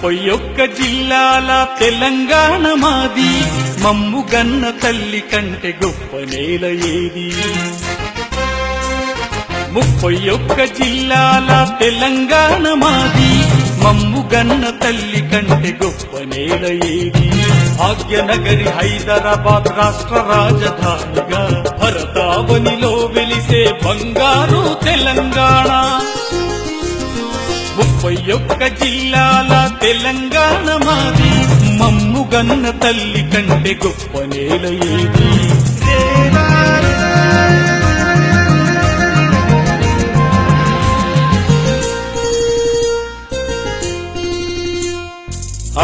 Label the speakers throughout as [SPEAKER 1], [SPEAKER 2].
[SPEAKER 1] 31 జిల్లాల తెలంగాణ మాది, మమ్ముగన్న తల్లి కంటే గొప్ప నేల ఏది? 31 జిల్లాల తెలంగాణ మాది, మమ్ముగన్న తల్లి కంటే గొప్ప నేల ఏది? భాగ్యనగరి హైదరాబాద్ రాష్ట్ర రాజధానిగా, భరతావనిలో వెలిసే బంగారు తెలంగాణ. 31 జిల్లాల తెలంగాణ మాది, మమ్ముగన్న తల్లి కంటే గొప్ప నేల ఏది?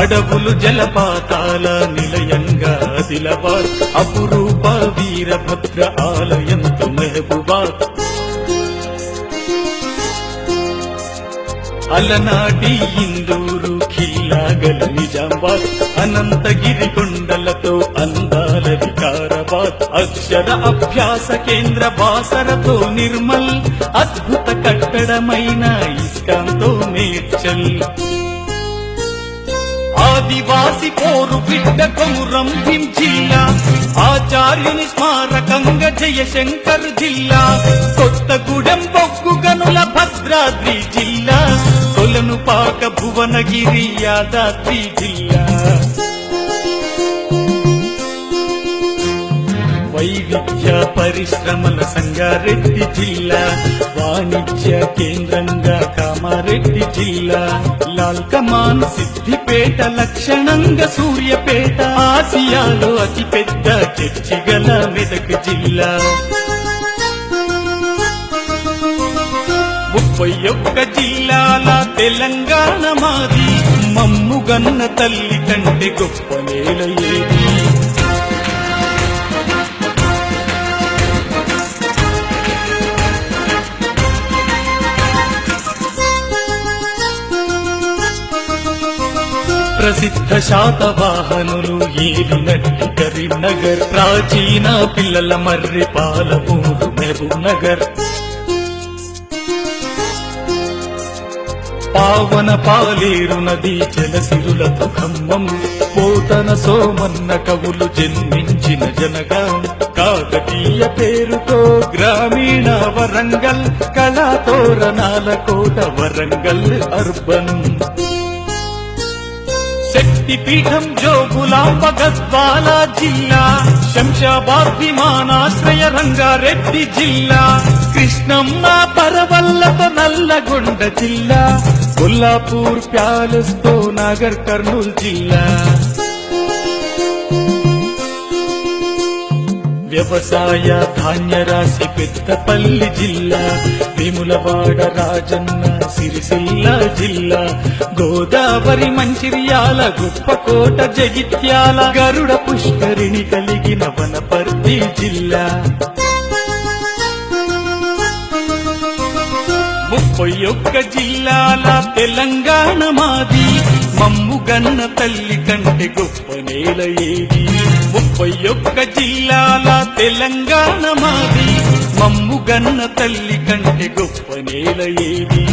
[SPEAKER 1] అడవులు జలపాతాల నిలయంగా ఆదిలాబాద్, అపురూప వీరభద్ర ఆలయంతో మహబూబాద్. అలనాటి ఇందూరు ఖిల్లాగల నిజామాబాద్, అనంతగిరి కొండలతో అందాల వికారాబాద్. అక్షర అభ్యాస కేంద్ర బాసరతో నిర్మల్, అద్భుత కట్టడమైన ఇస్కాంతో మేడ్చల్. ఆదివాసి పోరు బిడ్డ కొమురం భీం జిల్లా, ఆచార్యుని స్మారకంగా జయశంకర్ జిల్లా. కొత్తగూడెం బొగ్గు గనుల భద్రాద్రి జిల్లా, కొలనుపాక భువనగిరి యాదాద్రి జిల్లా. వైవిధ్య పరిశ్రమల సంగారెడ్డి జిల్లా, వాణిజ్య కేంద్రంగా కామారెడ్డి జిల్లా. లాల్ కమాన్ సిద్దిపేట, లక్షణంగా సూర్యపేట. ఆసియాలో అతిపెద్ద చర్చిగల మెదక్ జిల్లా. 31 జిల్లాల తెలంగాణ మాది, మమ్ముగన్న తల్లి కంటే గొప్ప నేల ఏది? ప్రసిద్ధ శాతవాహనులు ఏలినట్టి కరీంనగర్, ప్రాచీన పిల్లల మర్రి పాలమూరు మహబూబ్ నగర్. పావన పాలేరు నది జలసిరులతో ఖమ్మం, పోతన సోమన్న కవులు జన్మించిన జనగాం. కాకతీయ పేరుతో గ్రామీణ వరంగల్, కళాతోరణాల కోట వరంగల్ అర్బన్. శక్తిపీఠం జోగులాంబ గద్వాల జిల్లా, శంషాబాద్ విమానాశ్రయ రంగారెడ్డి జిల్లా. కృష్ణమ్మ పరవల్లతో నల్లగొండ జిల్లా, కొల్లాపూర్ ప్యాలెస్ తో నాగర్ కర్నూల్ జిల్లా. వ్యవసాయ ధాన్య రాశి పెద్దపల్లి జిల్లా, వేములవాడ రాజన్న సిరిసిల్ల జిల్లా. గోదావరి మంచిర్యాల, గుప్పకోట జగిత్యాల, గరుడ పుష్కరిణి కలిగిన వనపర్తి జిల్లా. 31 జిల్లాల తెలంగాణ మాది, మమ్ముగన్న తల్లి కంటే గొప్ప నేల ఏది? 31 జిల్లాల తెలంగాణ మాది, మమ్ముగన్న తల్లి కంటే గొప్ప నేల ఏది?